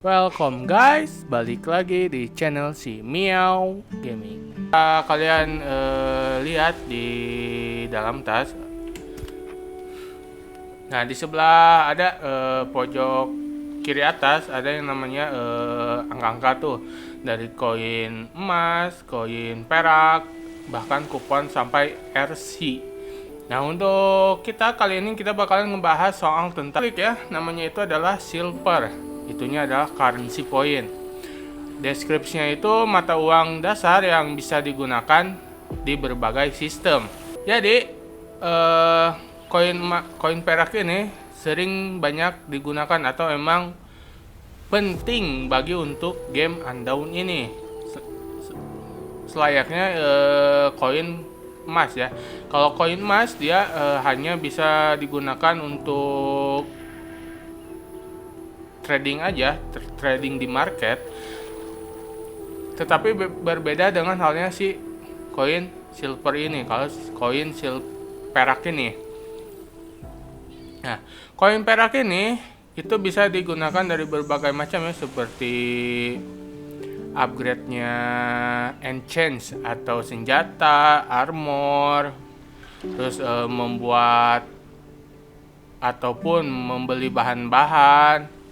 Welcome guys, balik lagi di channel si Miao Gaming. Kalian lihat di dalam tas. Nah, di sebelah ada pojok kiri atas ada yang namanya angka-angka tuh, dari koin emas, koin perak, bahkan kupon sampai RC. Nah, untuk kita kali ini kita bakalan ngebahas soal tentang ya, namanya itu adalah silver. Itunya adalah currency point. Deskripsinya itu mata uang dasar yang bisa digunakan di berbagai sistem. Jadi koin perak ini sering banyak digunakan atau emang penting bagi untuk game Undawn ini. Selayaknya koin emas ya. Kalau koin emas dia hanya bisa digunakan untuk trading aja, trading di market. Tetapi berbeda dengan halnya si koin silver ini. Kalau koin perak ini, nah koin perak ini itu bisa digunakan dari berbagai macam ya, seperti upgrade-nya enchant atau senjata, armor, terus membuat ataupun membeli bahan-bahan,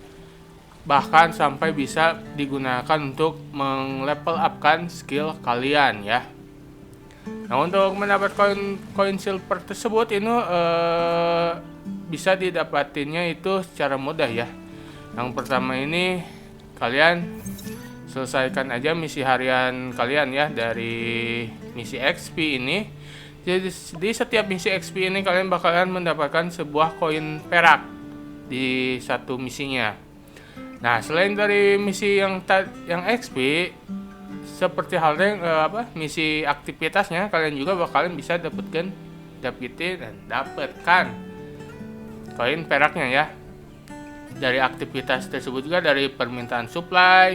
bahkan sampai bisa digunakan untuk melevel upkan skill kalian ya. Nah, untuk mendapat koin silver tersebut ini bisa didapatinnya itu secara mudah ya. Yang pertama ini kalian selesaikan aja misi harian kalian ya, dari misi XP ini. Jadi di setiap misi XP ini kalian bakalan mendapatkan sebuah koin perak di satu misinya. Nah, selain dari misi yang XP, seperti halnya misi aktivitasnya, kalian juga bakalan bisa dapetin dan dapatkan koin peraknya ya. Dari aktivitas tersebut juga dari permintaan supply.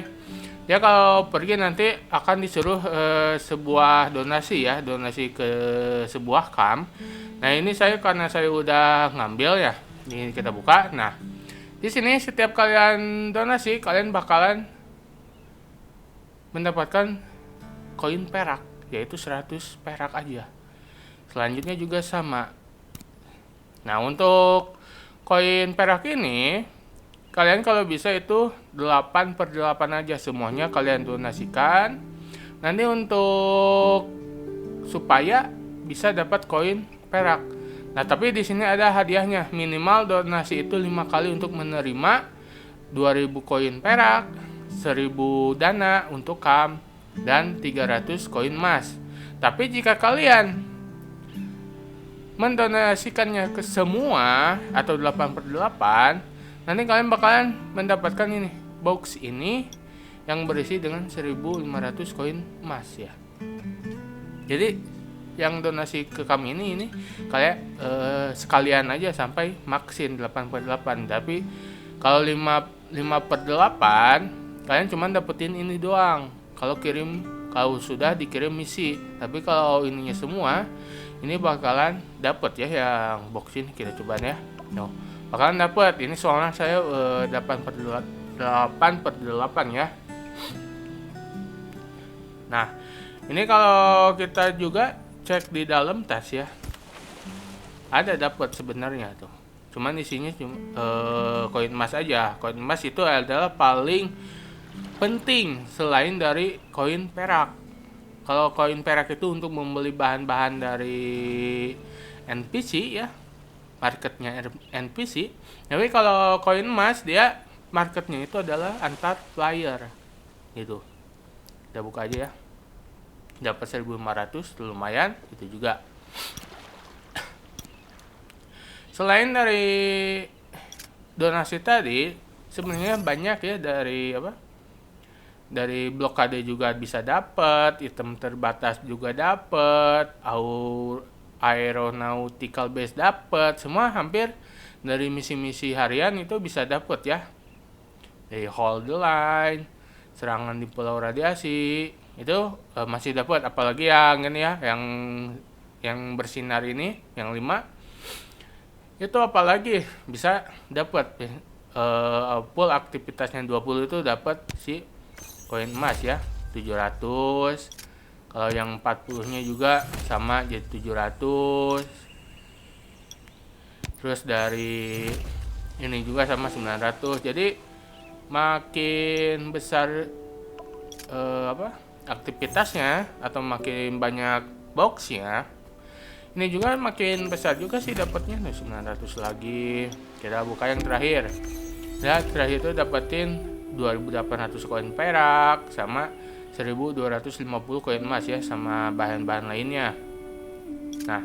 Ya, kalau pergi nanti akan disuruh sebuah donasi ya, donasi ke sebuah camp. Nah, ini karena saya udah ngambil ya. Ini kita buka. Nah, di sini setiap kalian donasi, kalian bakalan mendapatkan koin perak, yaitu 100 perak aja. Selanjutnya juga sama. Nah, untuk koin perak ini, kalian kalau bisa itu 8/8 aja semuanya kalian donasikan. Nanti untuk supaya bisa dapat koin perak. Nah, tapi di sini ada hadiahnya. Minimal donasi itu 5 kali untuk menerima 2000 koin perak, 1000 dana untuk camp, dan 300 koin emas. Tapi jika kalian mendonasikannya ke semua atau 8/8, nanti kalian bakalan mendapatkan ini, box ini yang berisi dengan 1500 koin emas ya. Jadi yang donasi ke kami ini kayak sekalian aja sampai maksin 8/8. Tapi kalau 5/8 kalian cuma dapetin ini doang kalau sudah dikirim misi. Tapi kalau ininya semua, ini bakalan dapet ya yang box ini. Kita coba ya. No, bakalan dapet. Ini soalnya saya 8/8 ya. Nah, ini kalau kita juga cek di dalam tas ya, ada dapat sebenarnya tuh, cuman isinya cuma koin emas aja. Koin emas itu adalah paling penting selain dari koin perak. Kalau koin perak itu untuk membeli bahan-bahan dari NPC ya, marketnya NPC. Tapi kalau koin emas dia marketnya itu adalah antar player gitu. Kita buka aja ya. Dapat 1500 lumayan itu juga. Selain dari donasi tadi, sebenarnya banyak ya, dari blokade juga bisa dapat, item terbatas juga dapat, aeronautical base dapat, semua hampir dari misi-misi harian itu bisa dapat ya. Dari hold the line, serangan di pulau radiasi, itu masih dapat. Apalagi yang ini ya, yang bersinar ini, yang 5 itu apalagi bisa dapat full aktivitasnya 20 itu dapat si koin emas ya 700. Kalau yang 40-nya juga sama jadi 700. Terus dari ini juga sama 900. Jadi makin besar aktivitasnya atau makin banyak boxnya, ini juga makin besar juga sih dapatnya. 900 lagi. Kita buka yang terakhir. Ya, terakhir itu dapetin 2800 koin perak sama 1250 koin emas ya, sama bahan-bahan lainnya. Nah,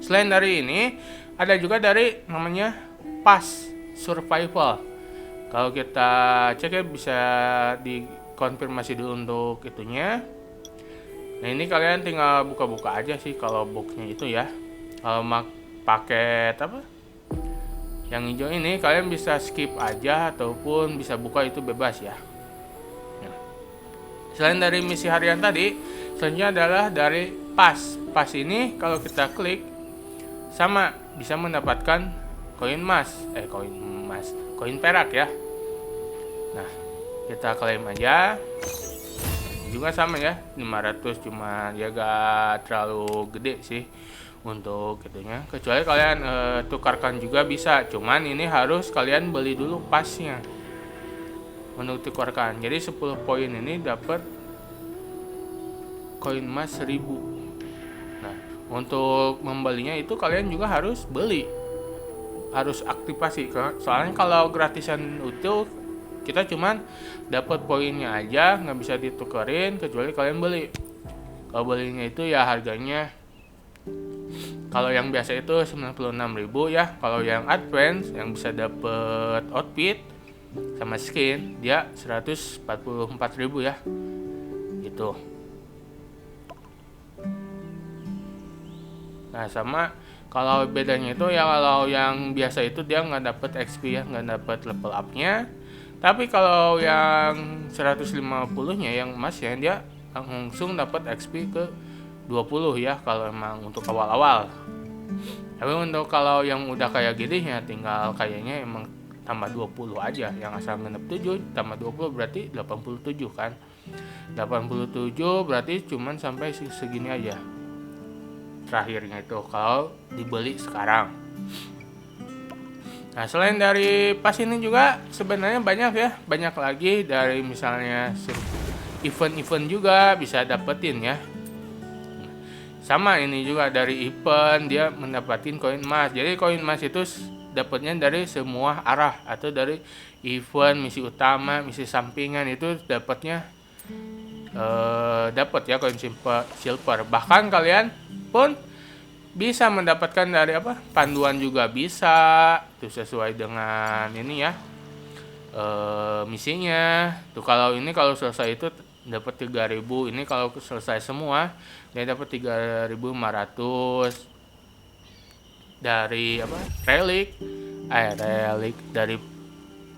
selain dari ini ada juga dari namanya Pass Survival. Kalau kita cek ya, bisa dikonfirmasi dulu untuk itunya. Nah, ini kalian tinggal buka-buka aja sih kalau boxnya itu ya. Kalau paket yang hijau ini kalian bisa skip aja ataupun bisa buka, itu bebas ya. Nah, selain dari misi harian tadi, selanjutnya adalah dari Pass. Pass ini kalau kita klik sama bisa mendapatkan koin perak ya. Nah, kita klaim aja. Juga sama ya, 500, cuma ya gak terlalu gede sih untuk itunya. Kecuali kalian tukarkan juga bisa, cuman ini harus kalian beli dulu pasnya untuk tukarkan. Jadi 10 poin ini dapat koin emas 1000. Nah, untuk membelinya itu kalian juga harus beli, harus aktivasi. Soalnya kalau gratisan itu kita cuman dapat poinnya aja, nggak bisa ditukerin kecuali kalian beli. Kalau belinya itu ya harganya, kalau yang biasa itu 96.000 ya. Kalau yang advance yang bisa dapat outfit sama skin dia 144.000 ya. Gitu. Nah, sama kalau bedanya itu ya, kalau yang biasa itu dia nggak dapat XP ya, nggak dapat level up-nya. Tapi kalau yang 150-nya yang emas ya, dia langsung dapat XP ke 20 ya kalau emang untuk awal-awal. Tapi untuk kalau yang udah kayak gini ya tinggal kayaknya emang tambah 20 aja. Yang asal ngenep 7 tambah 20 berarti 87 kan. 87 berarti cuman sampai segini aja. Terakhirnya itu kalau dibeli sekarang. Nah, selain dari pas ini juga sebenarnya banyak ya, banyak lagi dari misalnya event-event juga bisa dapetin ya. Sama ini juga dari event dia mendapatin koin emas. Jadi koin emas itu dapatnya dari semua arah, atau dari event, misi utama, misi sampingan itu dapatnya dapat ya koin silver. Bahkan kalian pun bisa mendapatkan dari panduan juga bisa, itu sesuai dengan ini ya misinya. Tuh kalau ini kalau selesai itu dapat 3.000, ini kalau selesai semua dia dapat 3.500 dari relik dari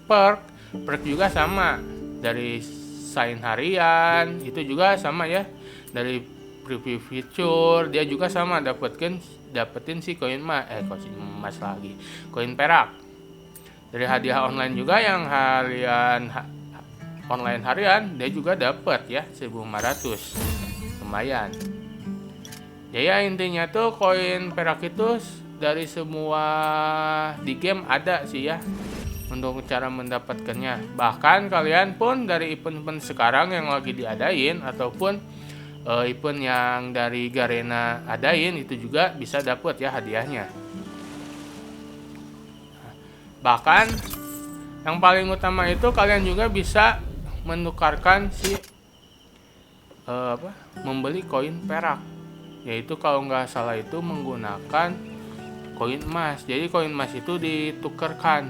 perk juga sama, dari sign harian itu juga sama ya, dari preview feature dia juga sama dapetin si koin emas lagi, koin perak. Dari hadiah online juga yang online harian dia juga dapat ya 1.500, lumayan. Ya intinya tuh koin perak itu dari semua di game ada sih ya untuk cara mendapatkannya. Bahkan kalian pun dari event-event sekarang yang lagi diadain ataupun event yang dari Garena adain itu juga bisa dapat ya hadiahnya. Bahkan yang paling utama itu kalian juga bisa menukarkan si membeli koin perak, yaitu kalau nggak salah itu menggunakan koin emas. Jadi koin emas itu ditukarkan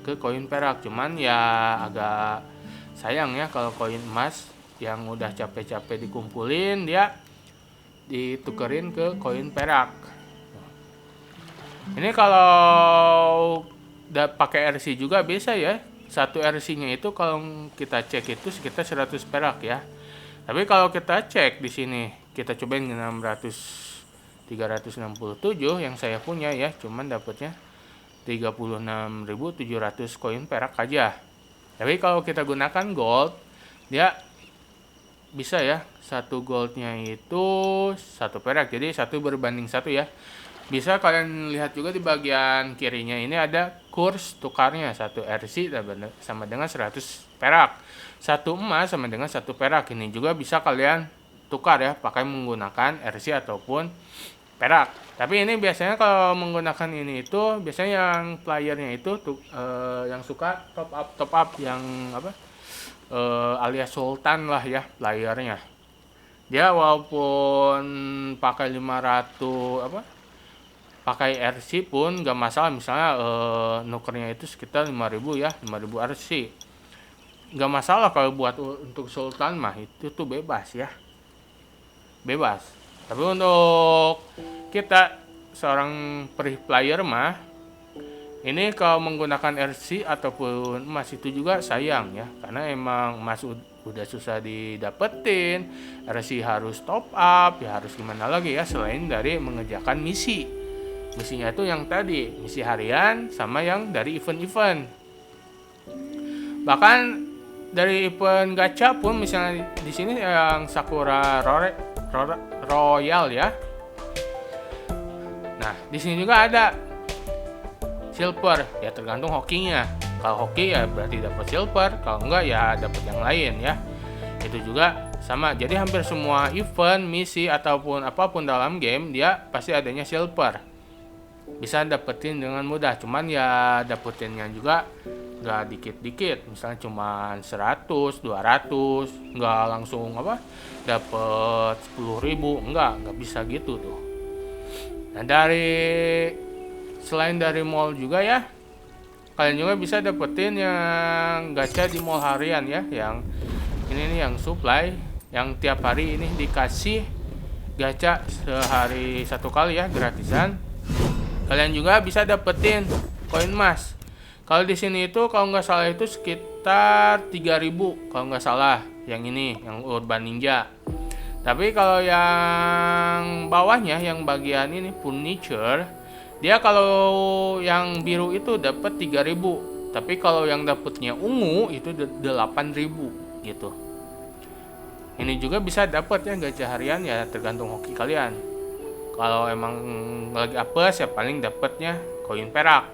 ke koin perak, cuman ya agak sayang ya kalau koin emas yang udah capek-capek dikumpulin dia ditukerin ke koin perak. Ini kalau pakai RC juga bisa ya. Satu RC-nya itu kalau kita cek itu sekitar 100 perak ya. Tapi kalau kita cek di sini, kita cobain 367 yang saya punya ya, cuman dapatnya 36.700 koin perak aja. Tapi kalau kita gunakan gold, dia bisa ya, satu goldnya itu satu perak, jadi 1:1 ya. Bisa kalian lihat juga di bagian kirinya ini ada kurs tukarnya, 1 RC sama dengan 100 perak, 1 emas sama dengan 1 perak. Ini juga bisa kalian tukar ya, pakai menggunakan RC ataupun perak. Tapi ini biasanya kalau menggunakan ini itu biasanya yang playernya itu yang suka top up yang apa, alias sultan lah ya playernya. Dia walaupun pakai 500 apa, pakai RC pun gak masalah. Misalnya nukernya itu sekitar 5.000 ya, 5.000 RC gak masalah. Kalau buat untuk sultan mah itu tuh bebas ya, bebas. Tapi untuk kita seorang player mah, ini kalau menggunakan RC ataupun emas itu juga sayang ya, karena emang emas udah susah didapetin, RC harus top up ya, harus gimana lagi ya selain dari mengerjakan misi. Misinya itu yang tadi, misi harian sama yang dari event-event. Bahkan dari event gacha pun, misalnya di sini yang Sakura Royal ya. Nah, di sini juga ada silver, ya tergantung hokinya. Kalau hoki ya berarti dapat silver, kalau enggak ya dapat yang lain ya. Itu juga sama. Jadi hampir semua event, misi ataupun apapun dalam game dia pasti adanya silver. Bisa dapetin dengan mudah, cuman ya dapetinnya juga nggak dikit-dikit, misalnya cuman 100, 200, nggak langsung apa dapet 10.000, nggak bisa gitu tuh. Nah, selain dari mall juga ya, kalian juga bisa dapetin yang gacha di mall harian ya, yang ini nih, yang supply, yang tiap hari ini dikasih gacha sehari 1 kali ya, gratisan. Kalian juga bisa dapetin koin emas. Kalau di sini itu kalau nggak salah itu sekitar 3.000 kalau nggak salah, yang ini yang Urban Ninja. Tapi kalau yang bawahnya, yang bagian ini furniture, dia kalau yang biru itu dapat 3.000. Tapi kalau yang dapatnya ungu itu 8.000 gitu. Ini juga bisa dapat ya gacha harian ya, tergantung hoki kalian. Kalau emang lagi apes ya paling dapatnya koin perak.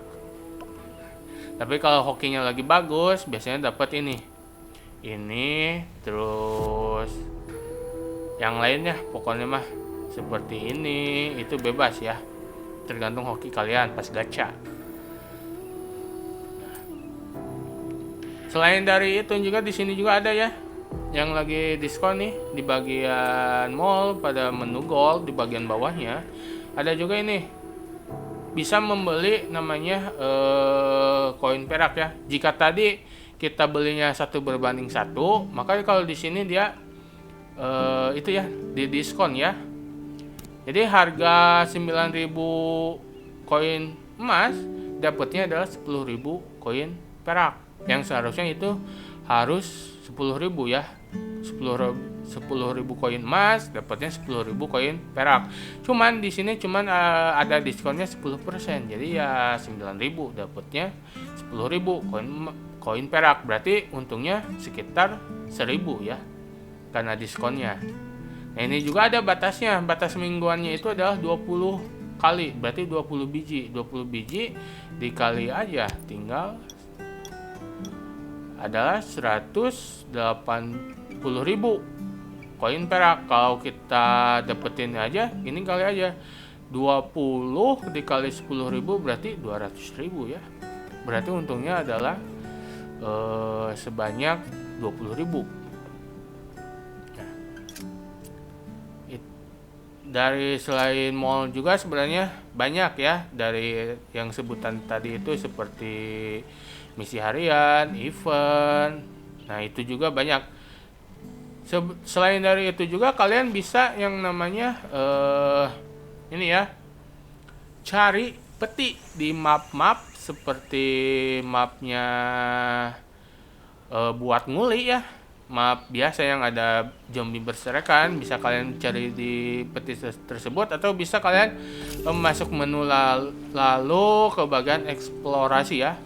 Tapi kalau hokinya lagi bagus biasanya dapat ini terus yang lainnya, pokoknya mah seperti ini, itu bebas ya, tergantung hoki kalian pas gacha. Selain dari itu juga di sini juga ada ya yang lagi diskon nih di bagian mall, pada menu gold di bagian bawahnya ada juga ini, bisa membeli namanya koin perak ya. Jika tadi kita belinya 1:1, maka kalau di sini dia itu ya di diskon ya. Jadi harga 9.000 koin emas dapatnya adalah 10.000 koin perak, yang seharusnya itu harus 10.000 ya. 10.000 koin emas dapatnya 10.000 koin perak. Cuman di sini ada diskonnya 10%. Jadi ya 9.000 dapatnya 10.000 koin perak. Berarti untungnya sekitar 1.000 ya, karena diskonnya. Nah, ini juga ada batasnya. Batas mingguannya itu adalah 20 kali. Berarti 20 biji. 20 biji dikali aja tinggal adalah 180.000 koin perak. Kalau kita dapetin aja ini kali aja 20 dikali 10.000 berarti 200.000 ya. Berarti untungnya adalah sebanyak 20.000. Nah, dari selain mall juga sebenarnya banyak ya, dari yang sebutan tadi itu seperti misi harian, event. Nah, itu juga banyak. Selain dari itu juga kalian bisa yang namanya ini ya, cari peti di map-map seperti mapnya buat nguli ya. map biasa yang ada zombie berserakan, bisa kalian cari di peti tersebut, atau bisa kalian masuk menu lalu ke bagian eksplorasi ya.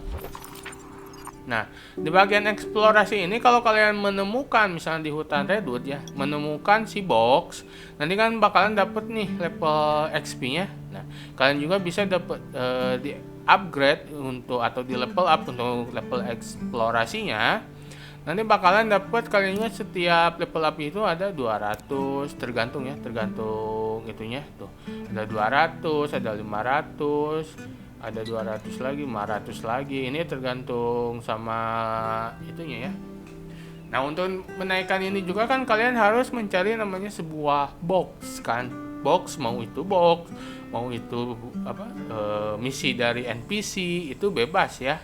Nah, di bagian eksplorasi ini kalau kalian menemukan misalnya di hutan redwood ya, menemukan si box, nanti kan bakalan dapet nih level XP-nya. Nah, kalian juga bisa dapet di upgrade untuk atau di level up untuk level eksplorasinya. Nanti bakalan dapet kalian juga setiap level up itu ada 200, tergantung ya, tergantung itunya tuh. Ada 200, ada 500, ada 200 lagi, 500 lagi. Ini tergantung sama itunya ya. Nah, untuk menaikkan ini juga kan kalian harus mencari namanya sebuah box kan. Box, mau itu box, mau itu misi dari NPC, itu bebas ya.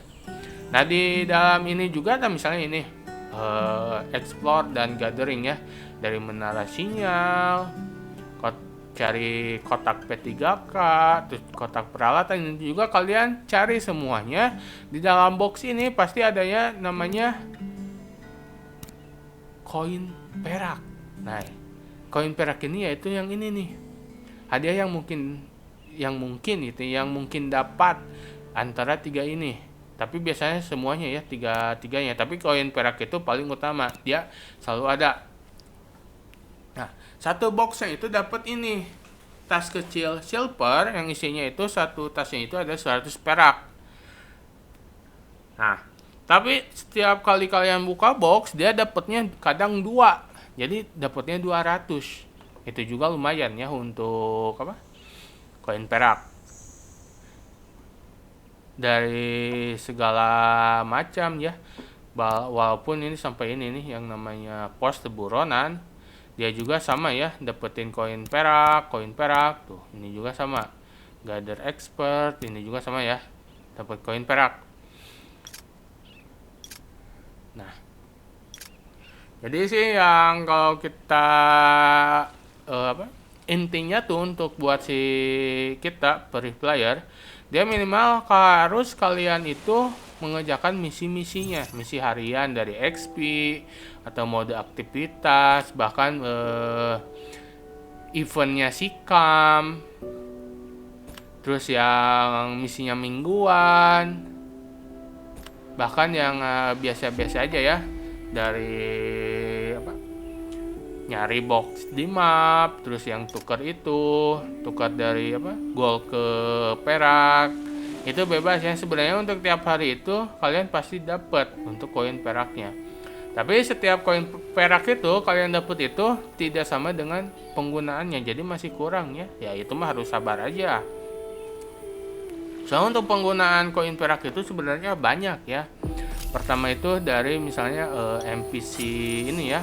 Nah, di dalam ini juga ada misalnya ini explore dan gathering ya, dari menara sinyal, cari kotak P3K, terus kotak peralatan. Ini juga kalian cari semuanya. Di dalam box ini pasti adanya namanya koin perak. Nah, koin perak ini yaitu yang ini nih, hadiah yang mungkin dapat antara 3 ini. Tapi biasanya semuanya ya, tiganya. Tapi koin perak itu paling utama, dia selalu ada. Nah, satu boxnya itu dapat ini tas kecil silver yang isinya itu, satu tasnya itu ada 100 perak. Nah, tapi setiap kali kalian buka box, dia dapatnya kadang 2. Jadi dapatnya 200. Itu juga lumayan ya untuk koin perak. Dari segala macam ya. Walaupun ini sampai ini nih yang namanya pos buronan, dia juga sama ya, dapetin koin perak tuh. Ini juga sama. Gather expert, ini juga sama ya, dapat koin perak. Nah, jadi sih yang kalau kita intinya tuh untuk buat si kita free player, dia minimal harus kalian itu mengerjakan misi-misinya, misi harian dari XP atau mode aktivitas, bahkan eventnya sikam, terus yang misinya mingguan, bahkan yang biasa-biasa aja ya, dari nyari box di map, terus yang tukar dari gold ke perak, itu bebas ya. Sebenarnya untuk tiap hari itu kalian pasti dapat untuk koin peraknya. Tapi setiap koin perak itu kalian dapat itu tidak sama dengan penggunaannya, jadi masih kurang ya. Ya itu mah harus sabar aja. Soalnya untuk penggunaan koin perak itu sebenarnya banyak ya. Pertama itu dari misalnya NPC ini ya,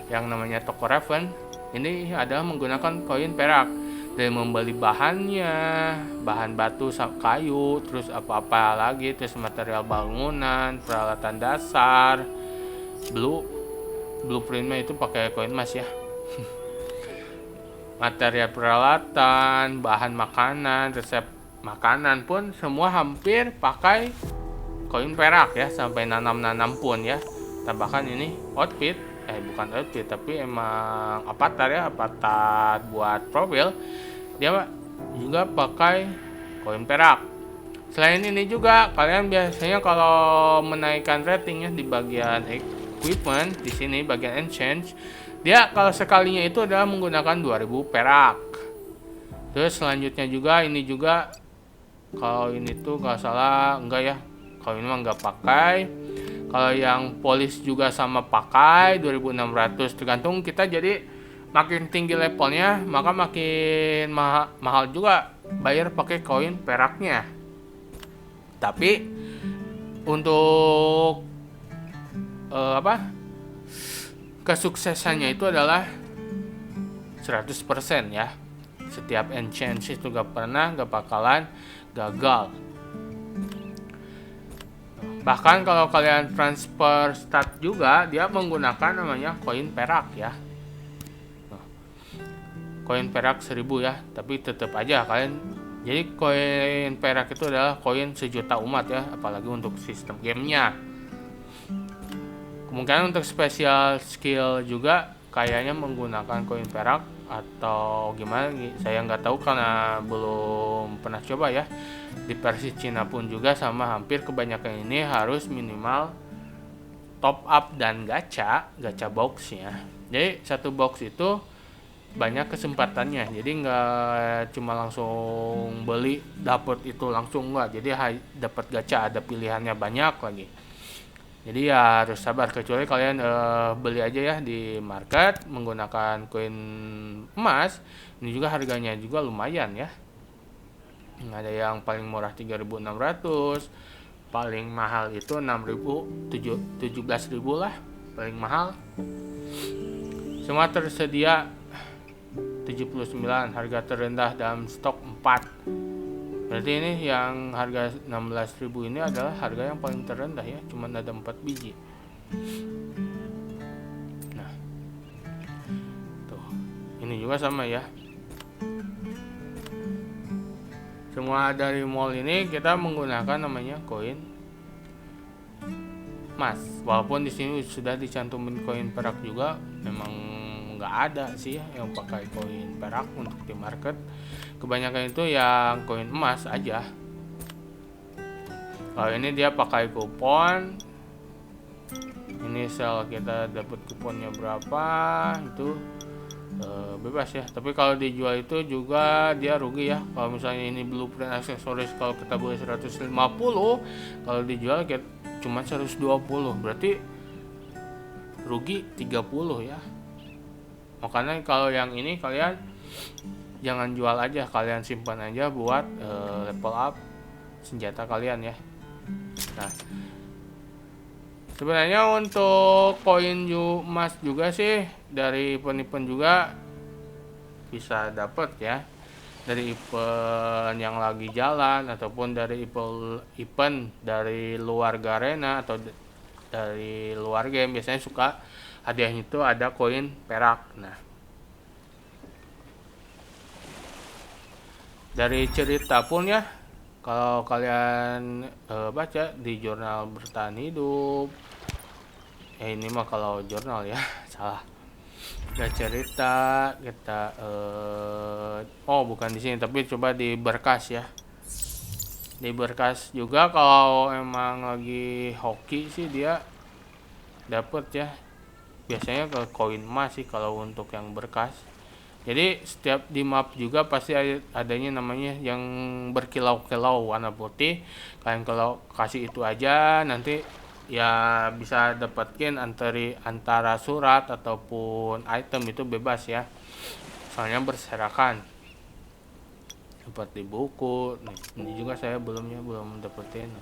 yang namanya toko Raven. Ini adalah menggunakan koin perak, dari membeli bahannya, bahan batu, kayu, terus apa-apa lagi, terus material bangunan, peralatan dasar, blueprintnya itu pakai koin emas ya. Material peralatan, bahan makanan, resep makanan pun semua hampir pakai koin perak ya, sampai nanam pun ya. Tambahkan ini outfit, bukan outfit tapi emang avatar buat profil, dia juga pakai koin perak. Selain ini juga kalian biasanya kalau menaikkan ratingnya di bagian equipment, di sini bagian exchange, dia kalau sekalinya itu adalah menggunakan 2000 perak. Terus selanjutnya juga ini juga, kalau ini tuh kalau salah enggak ya, kalau ini mah enggak pakai. Kalau yang polis juga sama pakai 2600, tergantung kita. Jadi makin tinggi levelnya maka makin mahal juga bayar pakai koin peraknya. Tapi untuk kesuksesannya itu adalah 100% ya. Setiap enchant itu gak bakalan gagal. Bahkan kalau kalian transfer stat juga, dia menggunakan namanya koin perak ya. Koin perak 1000 ya, tapi tetap aja kalian, jadi koin perak itu adalah koin sejuta umat ya, apalagi untuk sistem gamenya. Kemungkinan untuk special skill juga kayaknya menggunakan koin perak atau gimana, saya nggak tahu karena belum pernah coba ya. Di versi Cina pun juga sama, hampir kebanyakan ini harus minimal top up dan gacha boxnya. Jadi satu box itu banyak kesempatannya, jadi nggak cuma langsung beli dapet itu langsung, nggak. Jadi dapat gacha, ada pilihannya banyak lagi. Jadi ya harus sabar, kecuali kalian beli aja ya di market menggunakan koin emas. Ini juga harganya juga lumayan ya. Ada yang paling murah 3.600, paling mahal itu 6.000, 17.000 lah paling mahal. Semua tersedia 79, harga terendah dalam stok 4. Berarti ini yang harga 16.000 ini adalah harga yang paling terendah ya, cuma ada 4 biji. Nah, tuh, ini juga sama ya. Semua dari mall ini kita menggunakan namanya koin emas. Walaupun di sini sudah dicantumin koin perak juga, memang nggak ada sih ya yang pakai koin perak untuk di market. Kebanyakan itu yang koin emas aja. Kalau ini dia pakai kupon. Ini sel kita dapat kuponnya berapa itu bebas ya. Tapi kalau dijual itu juga dia rugi ya. Kalau misalnya ini blueprint aksesoris, kalau kita beli 150, kalau dijual cuma 120, berarti rugi 30 ya. Makanya kalau yang ini kalian jangan jual aja, kalian simpan aja buat level up senjata kalian ya. Nah, sebenarnya untuk koin emas juga sih dari event-event juga bisa dapat ya, dari event yang lagi jalan ataupun dari event dari luar Garena atau dari luar game. Biasanya suka hadiahnya itu ada koin perak. Nah, dari cerita pun ya, kalau kalian baca di jurnal bertahan hidup, ini mah kalau jurnal ya salah. Ada cerita kita oh bukan di sini, tapi coba di berkas ya. Di berkas juga kalau emang lagi hoki sih dia dapet ya. Biasanya ke koin emas sih kalau untuk yang berkas. Jadi setiap di map juga pasti adanya namanya yang berkilau-kilau warna putih. Kalian kalau kasih itu aja nanti ya bisa dapetin antara surat ataupun item, itu bebas ya. Soalnya berserakan. Seperti buku. Nih, ini juga saya belum dapetin.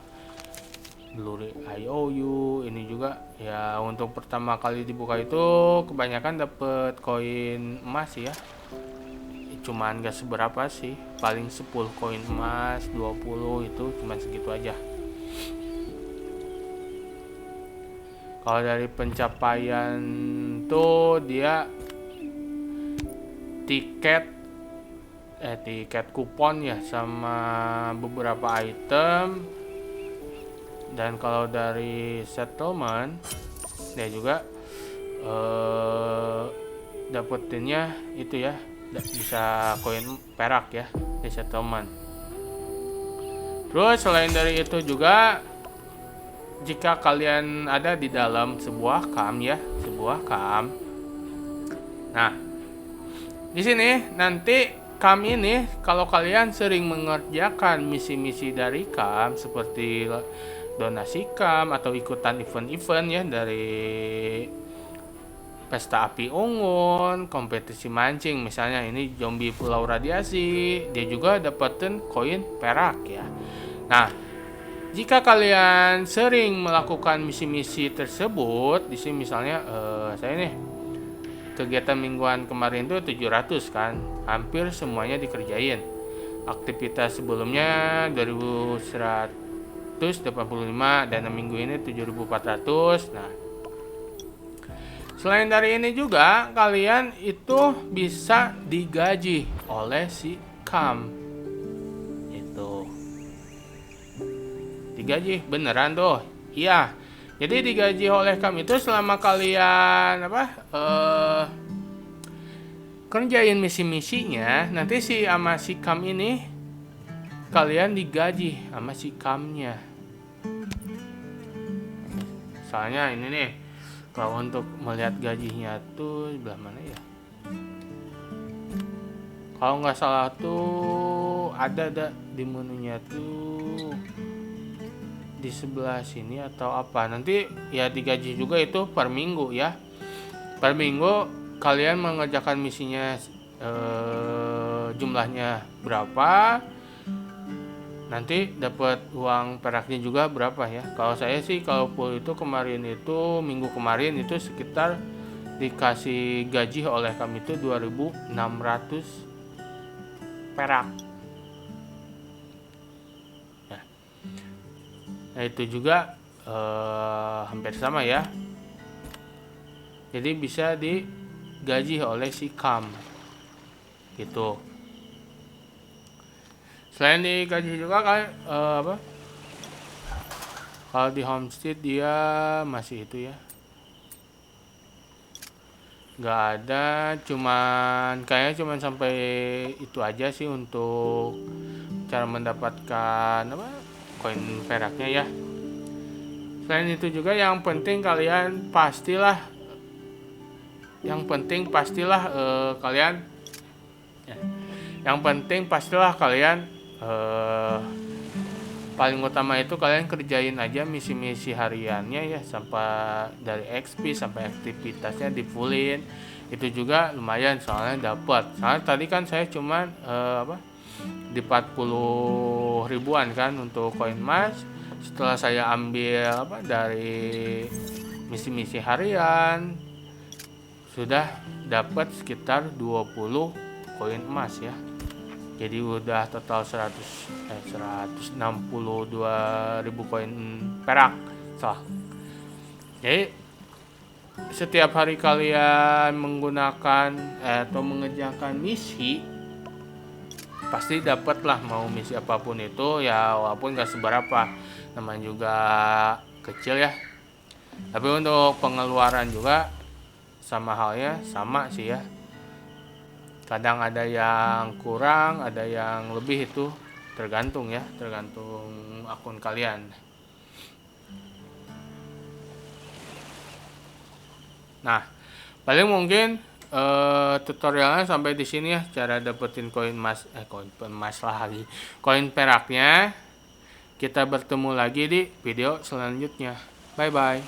Blurry IOU ini juga ya, untuk pertama kali dibuka itu kebanyakan dapet koin emas ya. Cuman gak seberapa sih, paling 10 koin emas, 20 itu cuman segitu aja. Kalau dari pencapaian tuh dia tiket kupon ya, sama beberapa item. Dan kalau dari settlement dia juga dapetinnya itu ya, bisa koin perak ya di settlement. Terus selain dari itu juga, jika kalian ada di dalam sebuah camp ya, nah di sini nanti camp ini, kalau kalian sering mengerjakan misi-misi dari camp seperti donasi camp atau ikutan event-event ya, dari pesta api unggun, kompetisi mancing, misalnya ini zombie pulau radiasi, dia juga dapetin koin perak ya. Nah, jika kalian sering melakukan misi-misi tersebut, di sini misalnya saya nih kegiatan mingguan kemarin tuh 700 kan, hampir semuanya dikerjain. Aktivitas sebelumnya 2185 dan minggu ini 7400. Nah, selain dari ini juga kalian itu bisa digaji oleh si camp. Itu digaji beneran tuh. Iya, Jadi digaji oleh kami itu selama kalian kerjain misi-misinya, nanti sama si Kam ini kalian digaji sama si Kamnya. Soalnya ini nih, kalau untuk melihat gajinya tuh sebelah mana ya? Kalau nggak salah tuh ada di menunya tuh di sebelah sini atau apa. Nanti ya digaji juga itu per minggu ya. Per minggu kalian mengerjakan misinya jumlahnya berapa, nanti dapat uang peraknya juga berapa ya. Kalau saya sih kalau full itu kemarin itu minggu kemarin itu sekitar dikasih gaji oleh kami itu 2.600 perak. Nah itu juga hampir sama ya. Jadi bisa digaji oleh si Kam gitu. Selain digaji juga kayak kalau di homestead dia masih itu ya, nggak ada, kayaknya cuman sampai itu aja sih untuk cara mendapatkan koin peraknya ya. Selain itu juga yang penting pastilah kalian paling utama itu kalian kerjain aja misi-misi hariannya ya, sampai dari XP sampai aktivitasnya di fullin. Itu juga lumayan soalnya tadi kan saya cuman di 40 ribuan kan untuk koin emas. Setelah saya ambil dari misi-misi harian sudah dapat sekitar 20 koin emas ya. Jadi udah total 162.000 koin perak. Jadi setiap hari kalian menggunakan atau mengerjakan misi pasti dapatlah, mau misi apapun itu ya, walaupun gak seberapa, namanya juga kecil ya. Tapi untuk pengeluaran juga sama halnya sama sih ya. Kadang ada yang kurang, ada yang lebih, itu tergantung akun kalian. Nah, paling mungkin tutorialnya sampai di sini ya, cara dapetin koin peraknya. Kita bertemu lagi di video selanjutnya. Bye bye.